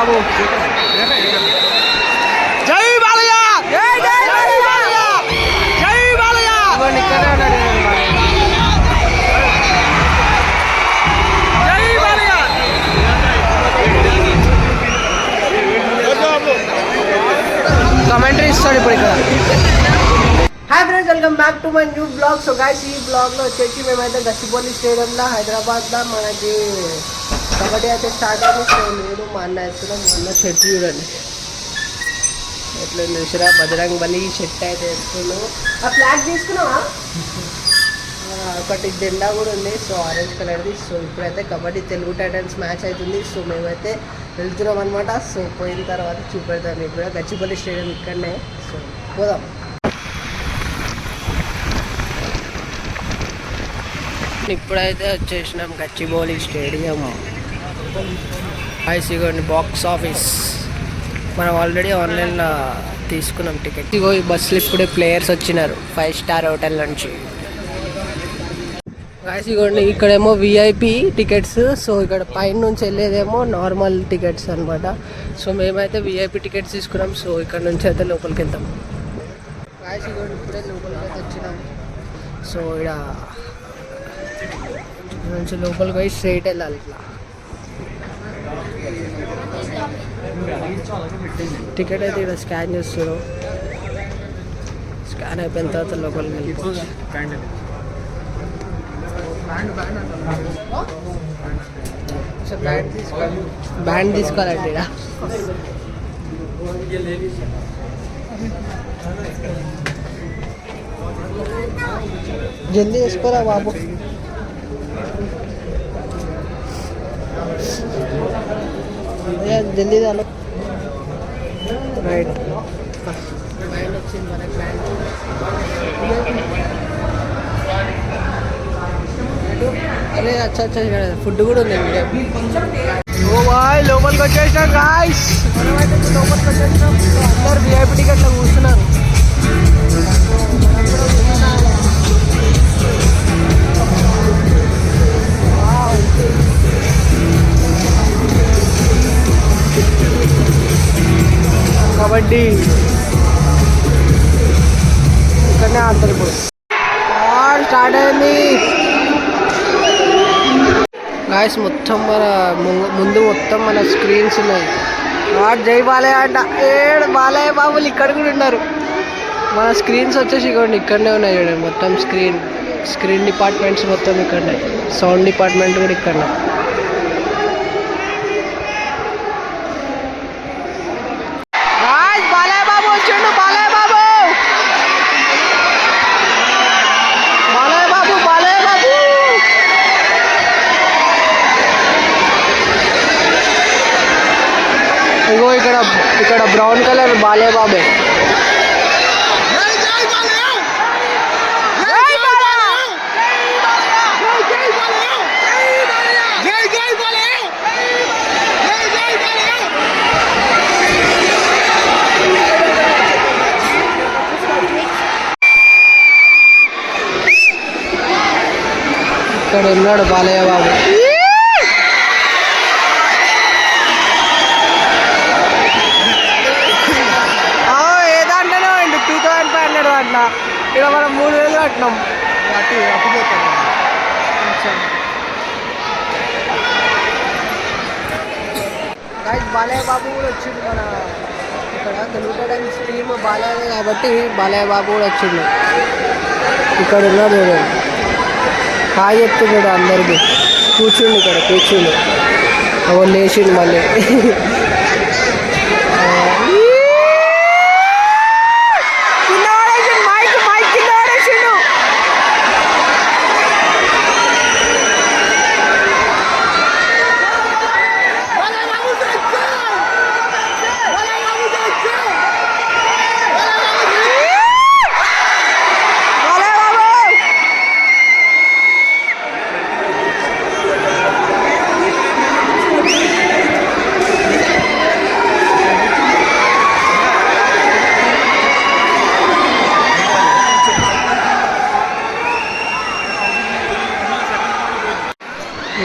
బాబు. జై బాలయ్య, జై బాలయ్య, జై బాలయ్య. ఇక్కడే ఉన్నాడు జై బాలయ్య. కమెంటరీ ఇస్తాడు ఇప్పుడు ఇక్కడ. Hi friends, welcome back to my new blog. So guys, ఈ బ్లాగ్లో వచ్చేసి మేమైతే గచ్చిబౌలి స్టేడియంలో హైదరాబాద్లో మనకి కబడ్డీ అయితే స్టార్ట్ అయింది. సో నేను మా అన్న వేస్తున్నాం. మా అన్న షర్ట్ చూడండి ఎట్లా చూసిరా, బజరంగ్ బలి షర్ట్ అయితే వేసుకున్నాము. ఆ ఫ్లాగ్ తీసుకున్నావా? ఒకటి జెండా కూడా ఉంది, సో ఆరెంజ్ కలర్ది. సో ఇప్పుడైతే కబడ్డీ తెలుగు టైటన్స్ మ్యాచ్ అవుతుంది. సో మేమైతే వెళ్తున్నాం అనమాట. సో పోయిన తర్వాత చూపెడతాను మీకు కూడా. గచ్చిబౌలి స్టేడియం ఇక్కడనే. సో పోదాం. ఇప్పుడైతే వచ్చేసినాం గచ్చిబౌలి స్టేడియం. ఐసీగోండి బాక్స్ ఆఫీస్. మనం ఆల్రెడీ ఆన్లైన్లో తీసుకున్నాం టికెట్. ఇగో ఈ బస్సులు ఇప్పుడే ప్లేయర్స్ వచ్చినారు 5 స్టార్ హోటల్ నుంచి. ఇగోండి ఇక్కడేమో విఐపి టికెట్స్. సో ఇక్కడ పైన నుంచి వెళ్ళేదేమో నార్మల్ టికెట్స్ అనమాట. సో మేమైతే విఐపి టికెట్స్ తీసుకున్నాం. సో ఇక్కడ నుంచి అయితే లోపలికి వెళ్తాం. ఇగోండి ఇప్పుడే లోపలికి అయితే వచ్చినాం. సో ఇక్కడ నుంచి లోపలికి పోయి స్ట్రైట్ వెళ్ళాలి. ఇట్లా టికెట్ అయితే ఇక్కడ స్కాన్ చేస్తారు. స్కాన్ అయిపోయిన తర్వాత లోపలికి వెళ్ళిపోవచ్చు. సో బ్యాండ్ తీసుకోవాలండి ఇక్కడ. జల్దీ వేసుకోరా బాబు. జల్దీ దాలో రైట్ బ్యాండ్ వచ్చింది మనకి. బ్యాండ్ అరే అచ్చా అచ్చా, ఫుడ్ కూడా ఉంది. ఓ బాయ్, లోపలికి వచ్చేసినాం గాయ్స్. మనమైతే లోపలికి వచ్చేసినాం. అందరు విఐపి టికెట్లో కూర్చున్నారు. కబడ్డీ ఇక్కడనే ఆడతారు ఇప్పుడు. స్టార్ట్ అయింది గాయస్. మొత్తం మన ముందు మొత్తం మన స్క్రీన్స్ ఉన్నాయి. జై బాలయ్య అంట. బాలయ్య బాబులు ఇక్కడ కూడా ఉన్నారు. మన స్క్రీన్స్ వచ్చేసి ఇవ్వండి ఇక్కడనే ఉన్నాయి చూడండి. మొత్తం స్క్రీన్ డిపార్ట్మెంట్స్ మొత్తం ఇక్కడనే. సౌండ్ డిపార్ట్మెంట్ కూడా ఇక్కడనే. బాలయ్య బాబు వచ్చిండు. బాలయ్య బాబు, బాలయ్య బాబు, బాలయ్య బాబు. ఇగో ఇక్కడ బ్రౌన్ కలర్ బాలయ్య బాబే. ఇక్కడ ఉన్నాడు బాలయ్య బాబు. ఏదంటేనే 2500 అట్లా. ఇక్కడ మనం 3000 కట్టినాం. బాలయ్య బాబు కూడా వచ్చిండు. మన ఇక్కడ తెలుగు టైటన్స్ టీమ్ బాలయ్య కాబట్టి బాలయ్య బాబు కూడా వచ్చిండు. ఇక్కడ ఉన్నాడు చూడండి. హాయ్ చెప్తున్నాడు అందరికి. కూర్చుండు ఇక్కడ, కూర్చుండు. అవన్నీ లేచిండు మళ్ళీ.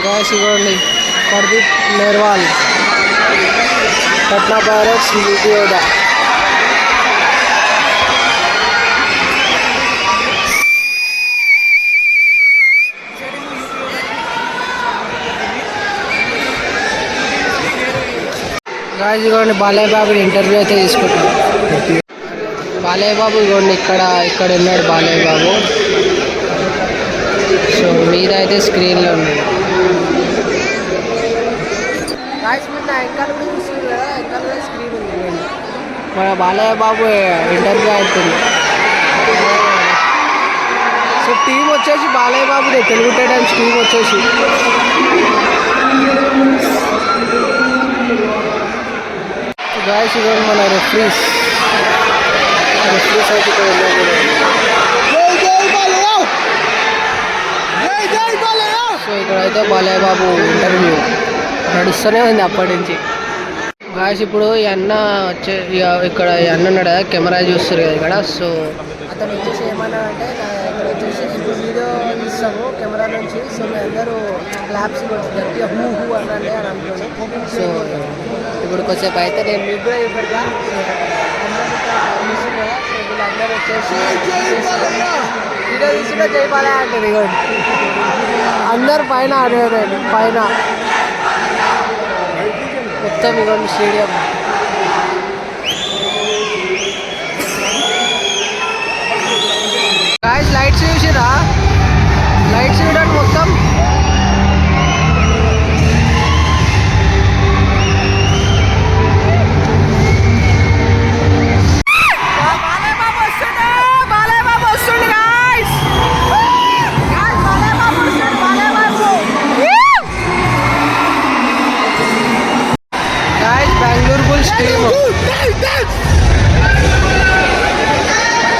गाइस इगोंडी प्रदीप नेरवाल పట్నా పైరట్స్ విజయోదా. గాయ్స్ ఇదిగోండి బాలయ్య బాబు ఇంటర్వ్యూ అయితే తీసుకుంటాం. బాలయ్య బాబు ఇదిగోండి ఇక్కడ ఉన్నాడు బాలయ్య బాబు. సో మీద అయితే స్క్రీన్లో ఉన్నాడు. గాయ్స్ మీరు నా వెనకాల కూడా చూస్తుంది కదా, వెనకాల కూడా స్క్రీన్ ఉంది. మన బాలయ్య బాబు ఇంటర్వ్యూ అవుతుంది. సో టీం వచ్చేసి బాలయ్య బాబుదే, తెలుగు టైటన్స్ టీం వచ్చేసి. గాయ్స్ ఇదిగోండి మన రెఫ్రీస్ అయితే ఇక్కడ ఉన్నారు. సో ఇక్కడైతే బాలయ్య బాబు ఇంటర్వ్యూ నడుస్తూనే ఉంది అప్పటి నుంచి. గాయస్ ఇప్పుడు ఈ అన్న ఇక్కడ ఈ అన్న ఉన్నాడు కదా, కెమెరా చూస్తారు కదా ఇక్కడ. సో అతను వచ్చేసి ఏమన్నా అంటే ఇక్కడ వచ్చేసి ఇప్పుడు వీడియో తీస్తాము కెమెరా నుంచి. సో మీ అందరూ క్లాప్స్ గట్టిగా హూ హూ అనండి అని అనుకోండి. సో ఇప్పుడు కొంచెంసేపు అయితే నేను మీకు కూడా ఇవ్వగా అందరూ కదా. సో వీళ్ళందరూ వచ్చేసి వీడియో తీసుకుంటే చేయబాలే అంటారు. ఇవ్వండి అందరు పైన అదే పైన మొత్తం ఇవ్వండి స్టేడియం. గాయ్స్ లైట్స్ చూసిరా, లైట్స్ చూడండి మొత్తం.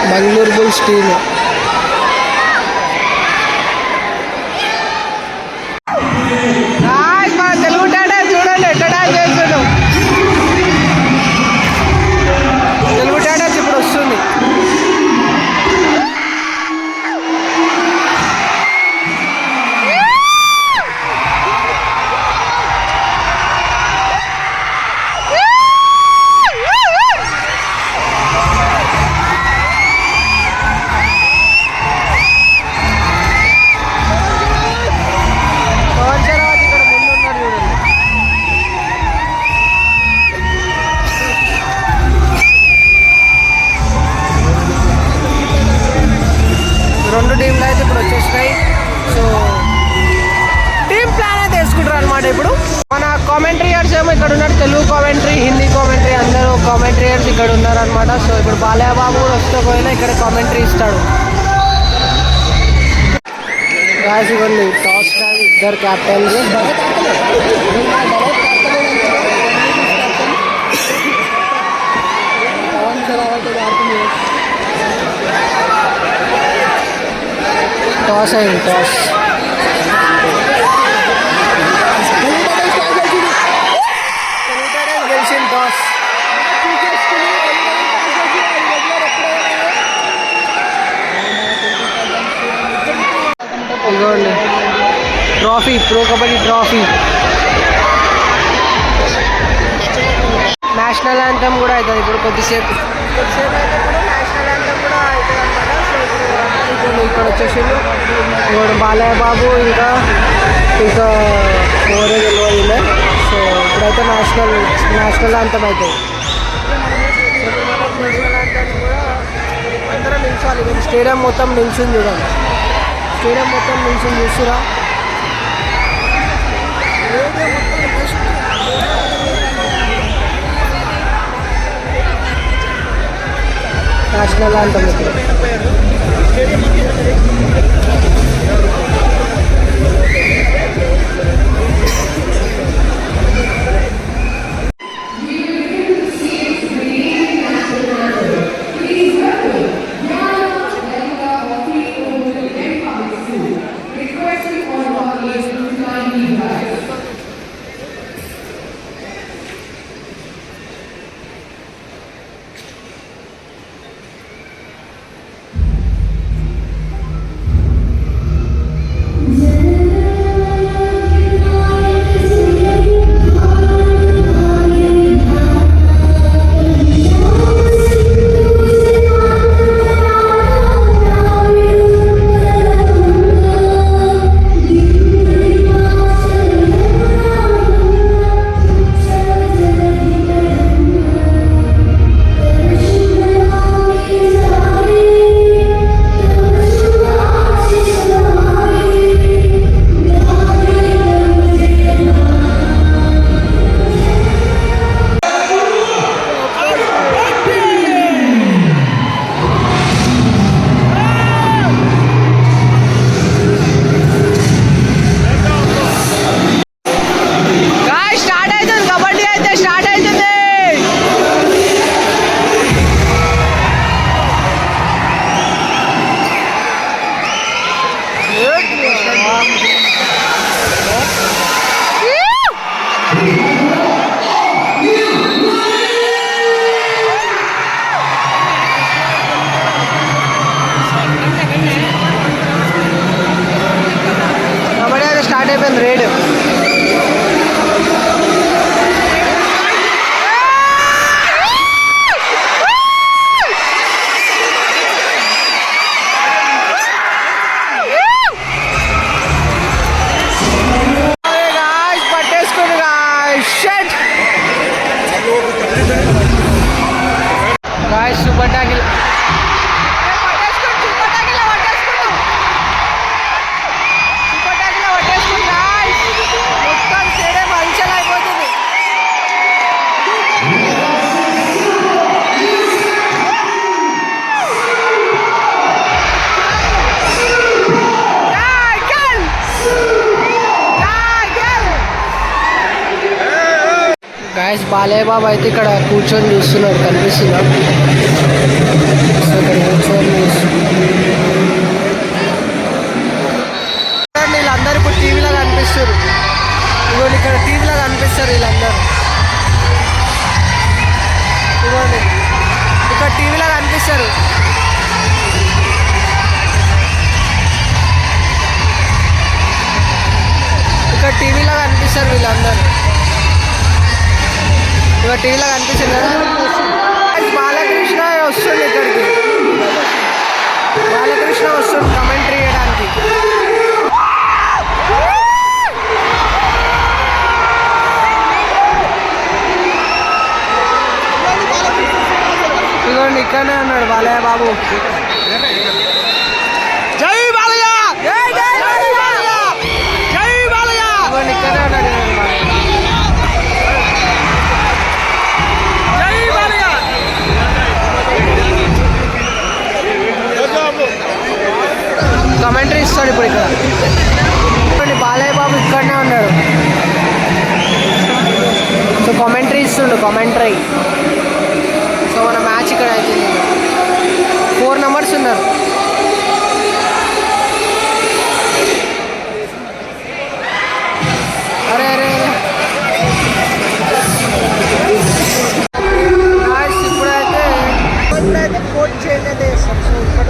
Bengaluru bulls team. మన తెలుగు టైటన్స్ చూడండి ఎట్లా డాన్స్ చేస్తున్నాం. తెలుగు టైటన్స్ ఇప్పుడు వస్తుంది. రెండు టీంలు అయితే ఇప్పుడు వచ్చేసినాయి. సో టీమ్ ప్లాన్ అయితే వేసుకుంటారు అనమాట. ఇప్పుడు మన కామెంట్రీయర్స్ ఏమో ఇక్కడ ఉన్నారు, తెలుగు కామెంట్రీ, హిందీ కామెంట్రీ, అందరూ కామెంట్రీయర్స్ ఇక్కడ ఉన్నారు అనమాట. సో ఇప్పుడు బాలయ్య బాబు కూడా వస్తే పోయినా ఇక్కడ కామెంట్రీ ఇస్తాడు. గాయ్స్ ఇవ్వండి టాస్ టైం, ఇద్దరు క్యాప్టెన్స్. టాస్ అయింది, టాస్ గెలిచింది. టాస్ ఇదిగోండి trophy, pro kabaddi trophy. National anthem కూడా అవుతుంది ఇప్పుడు కొద్దిసేపు అయితే ఇప్పుడు నేషనల్ యాంథమ్ కూడా అవుతుంది అనమాట. సో ఇప్పుడు ఇక్కడ వచ్చేసి ఇప్పుడు బాలయ్య బాబు ఇంకా ఓరే తెలియదు. సో ఇప్పుడైతే నేషనల్ యాంథమ్ అవుతుంది. నేషనల్ యాంథమ్ కూడా అందరం నిల్చోవాలి. ఇక్కడ స్టేడియం మొత్తం నిల్చుంది చూడండి, స్టేడియం మొత్తం నిల్చుంది చూస్తురా. National anthem guys super tackle guys Balayya Babu అయితే ఇక్కడ కూర్చొని చూస్తున్నాడు కనిపిస్తున్నా ఇక్కడ కూర్చొని వీళ్ళందరూ ఇప్పుడు టీవీలో కనిపిస్తారు ఇవ్వండి ఇక్కడ టీవీలో కనిపిస్తారు వీళ్ళందరూ ఇవ్వండి ఇక్కడ టీవీలో కనిపిస్తారు ఇక్కడ టీవీలో కనిపిస్తారు వీళ్ళందరూ ఇక టీవీలో కనిపిస్తుంది కదా బాలకృష్ణ వస్తుంది ఇక్కడికి బాలకృష్ణ వస్తుంది కమెంటరీ చేయడానికి ఇదిగోండి ఇక్కడనే ఉన్నాడు బాలయ్య బాబు జై బాలయ్య జై జై బాలయ్య జై బాలయ్య ఇదిగోండి ఇక్కడనే ఉన్నాడు కమెంటరీ ఇస్తాడు ఇప్పుడు ఇక్కడ బాలయ్య బాబు ఇక్కడనే ఉన్నాడు సో కమెంటరీ ఇస్తుండు కమెంటరీ సో మన మ్యాచ్ ఇక్కడ అవుతుంది 4 numbers ఉన్నారు అరే అరే ఇప్పుడైతే కోచ్ చేయలేదే సార్ సో ఇక్కడ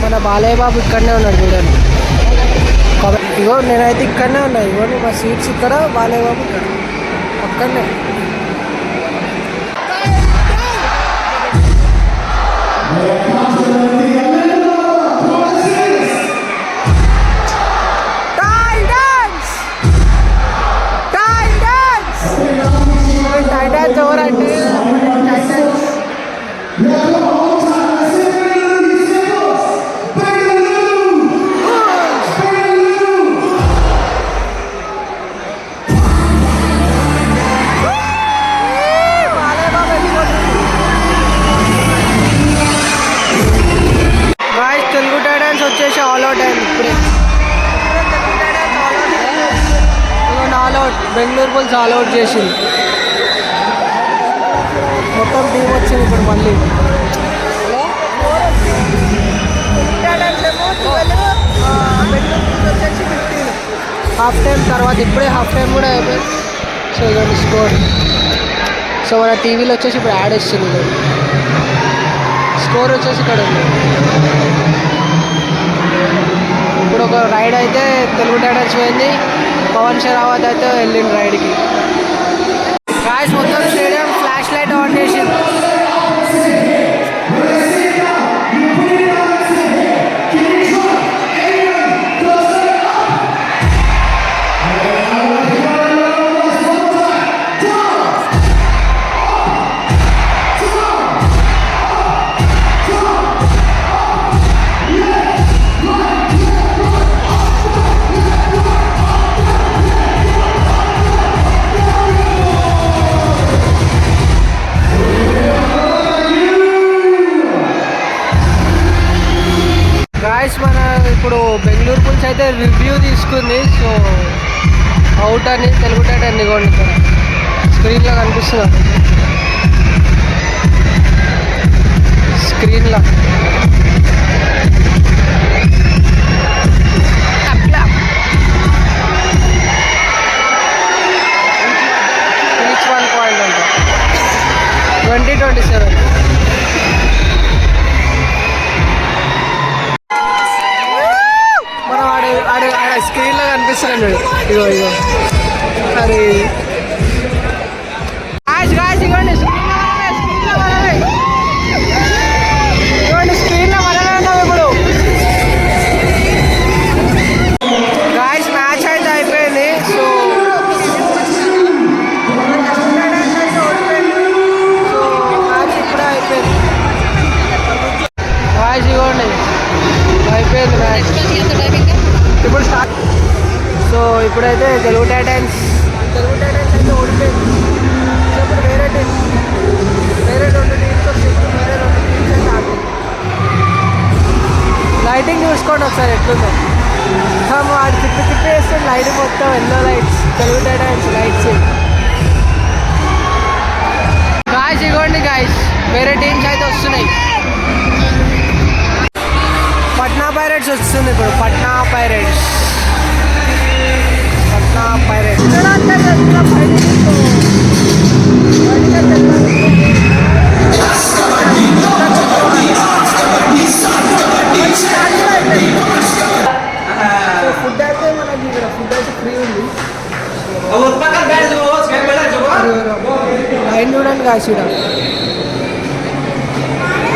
మన బాలయ్య బాబు ఇక్కడనే ఉన్నాడు చూడండి ఇగో నేనైతే ఇక్కడనే ఉన్నా ఇవ్వండి మా సీట్స్ ఇక్కడ బాలయ్య బాబు ఇక్కడ అక్కడనే ఎవరంటే తెలుగు టైటన్స్ వచ్చేసి ఆల్ అవుట్ అయింది ఇప్పుడే all out Bengaluru bulls all out చేసింది మొత్తం టీం వచ్చింది ఇప్పుడు మళ్ళీ హాఫ్ టైం తర్వాత ఇప్పుడే హాఫ్ టైం కూడా అయిపోయింది సో ఇదండి స్కోర్ సో మన టీవీలో వచ్చేసి ఇప్పుడు యాడ్ వస్తుంది స్కోర్ వచ్చేసి ఇక్కడ ఉంది ఇప్పుడు ఒక రైడ్ అయితే తెలుగు టైటన్స్ పోయింది పవన్ షరావత్ అయితే వెళ్ళింది రైడ్కి గాయ్స్ మొత్తం స్టేడియం ఫ్లాష్ లైట్ ఆన్ చేసింది మన ఇప్పుడు బెంగళూరు బుల్స్ అయితే రివ్యూ తీసుకుంది సో అవుట్ అని తెలుగు టైటన్ ఇదిగోండి ఇక్కడ స్క్రీన్లో కనిపిస్తుంది స్క్రీన్లో ఈచ్ 1 point అంట 2027 స్క్రీన్లో కనిపిస్తున్నాడు ఇగో ఇగో అరే ఇవ్వండి స్క్రీన్లో మనమే ఇప్పుడు గాయ్స్ మ్యాచ్ అయితే అయిపోయింది సో ఇప్పుడైతే తెలుగు టైటన్స్ అయితే ఓడిపోయింది. సో ఇప్పుడు వేరే రెండు టీమ్స్ వచ్చింది. వేరే రెండు టీమ్స్ అయితే ఆడుతుంది. లైటింగ్ చూసుకోండి ఒకసారి ఎట్లుందో. వాడు తిప్పి వేస్తే లైట్ మొత్తం yellow lights, Telugu Titans lights. Guys ఇగోండి గాయస్, వేరే టీమ్స్ అయితే వస్తున్నాయి. పట్నా పైరేట్స్ వస్తుంది ఇప్పుడు. పట్నా పైరేట్స్ ఫుడ్ అయితే మనకి ఇక్కడ ఫుడ్ అయితే ఫ్రీ ఉంది. లైన్ చూడండి కాసి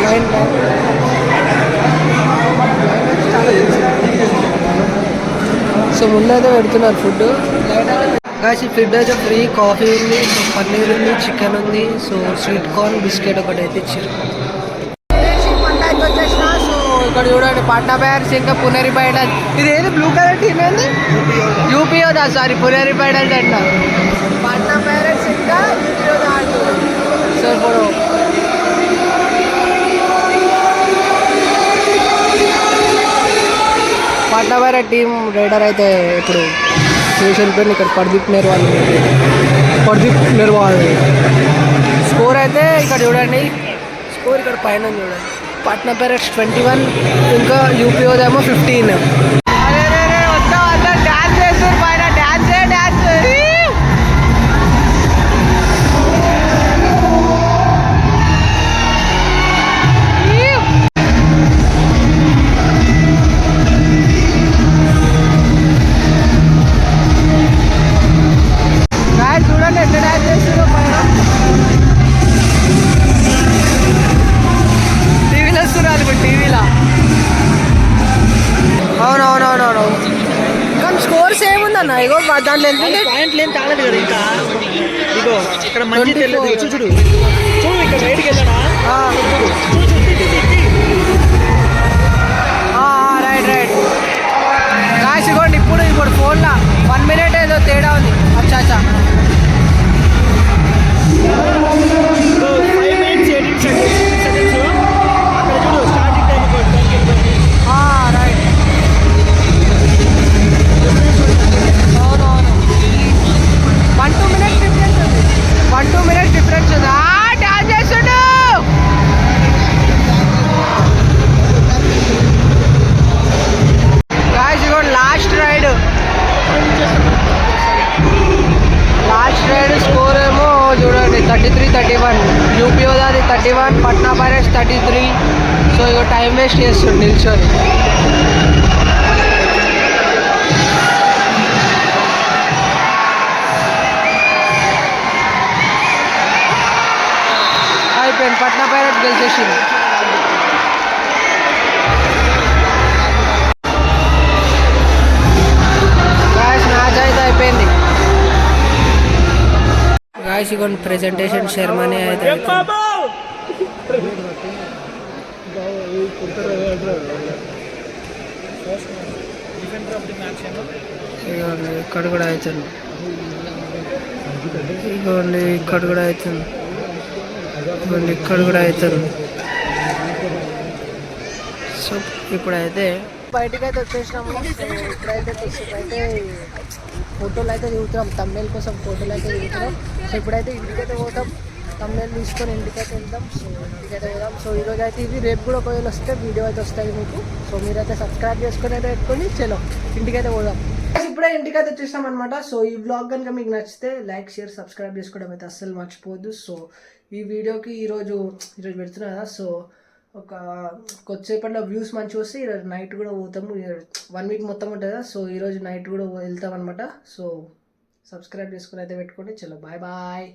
లైన్ సో ముందైతే పెడుతున్నారు ఫుడ్. కాసి ఫుడ్ అయితే ఫ్రీ, కాఫీ ఉంది, సో పన్నీర్ ఉంది, చికెన్ ఉంది, సో స్వీట్ కార్న్ బిస్కెట్ ఒకటి అయితే ఇచ్చారు. సో ఇక్కడ చూడండి పాట్నా పైరేట్స్ ఇంకా పునేరి పైరేట్స్. ఇది ఏది బ్లూ కలర్ టీమ్ ఏంది? యూపీఓదా, సారీ పునేరి పైరేట్స్ అంట. పాట్నా పైరేట్స్ ఇంకా యూపీఓదా ఆడుతుంది. సో ఇప్పుడు పాట్నా పైరేట్ టీం రైడర్ అయితే ఇప్పుడు చేసి వెళ్ళిపోయింది. ఇక్కడ పర్దీప్ నిర్వాల్ స్కోర్ అయితే ఇక్కడ చూడండి. స్కోర్ ఇక్కడ పైన చూడండి. పాట్నా పైరేట్స్ 21, ఇంకా యూపీఓదేమో 15. డాన్స్ చేస్తారు పైన, డాన్స్. చూడండి ఎట్లా డాన్స్ చేస్తారు పైన. టీవీలో వస్తున్నారు ఇప్పుడు, టీవీలో. అవునవునవునవును, కానీ స్కోర్ సేమ్ ఉందన్న. ఇగో దాంట్లో ఎంత పాయింట్లు ఏం తాగలేదు కదా ఇంకా. ఇగో ఇక్కడ మంచి తెలియదు. చూడు ఇక్కడ రైడ్కి వెళ్ళడా. రైట్ కాసిగోండి. ఇప్పుడు ఫోన్లో 1 minute ఏదో తేడా ఉంది. అచ్చా 5 minutes 18 seconds. అక్కడ చూడు స్టార్టింగ్ టైం రైట్. అవునవును 1-2 minutes డిఫరెన్స్ ఉంది. 1-2 minutes డిఫరెన్స్ ఉంది. డాన్స్ చేస్తుండు. గాయ్స్ ఇగోండి లాస్ట్ రైడ్ స్కోర్ ఏమో చూడండి 33-31. యూపీఓదాది 31, పట్నా పైరేట్స్ 33. సో ఇక టైం వేస్ట్ చేస్తుంది నిల్చొని. అయిపోయింది, పట్నా పైరేట్స్ గెలిచేసింది. మ్యాచ్ అయితే అయిపోయింది. గాయ్స్ ఇగోండి ప్రెజెంటేషన్ సెరమనీ అయితే ఇక్కడ కూడా అవుతుంది. ఇగోండి ఇక్కడ కూడా అవుతుంది. ఇక్కడ కూడా అవుతుంది. సో ఇప్పుడైతే బయటకు అయితే వచ్చేసినాము. ఇప్పుడైతే ఫోటోలు అయితే దిగుతున్నాం. తమ్నేల్ కోసం ఫోటోలు అయితే దిగుతున్నాం. సో ఇప్పుడైతే ఇంటికైతే పోతాం. తమ్నేల్ తీసుకొని ఇంటికైతే వెళ్దాం. సో ఇంటికైతే వెళ్దాం. సో ఈరోజు అయితే ఇది, రేపు కూడా ఒకవేళ వస్తే వీడియో అయితే వస్తాయి మీకు. సో మీరైతే సబ్స్క్రైబ్ చేసుకొని అయితే పెట్టుకొని చలో ఇంటికైతే పోదాం. ఇప్పుడే ఇంటికైతే వచ్చేసాం అనమాట. సో ఈ వ్లాగ్ కనుక మీకు నచ్చితే లైక్, షేర్, సబ్స్క్రైబ్ చేసుకోవడం అయితే అస్సలు మర్చిపోవద్దు. సో ఈ వీడియోకి ఈరోజు పెడుతున్నా కదా. సో ఒక కొద్దిసేపట్లో వ్యూస్ మంచిగా వస్తే ఈరోజు నైట్ కూడా పోతాము. 1 week మొత్తం ఉంటుంది కదా. సో ఈరోజు నైట్ కూడా వెళ్తాం అనమాట. సో సబ్స్క్రైబ్ చేసుకుని అయితే పెట్టుకోండి. చలో బాయ్ బాయ్.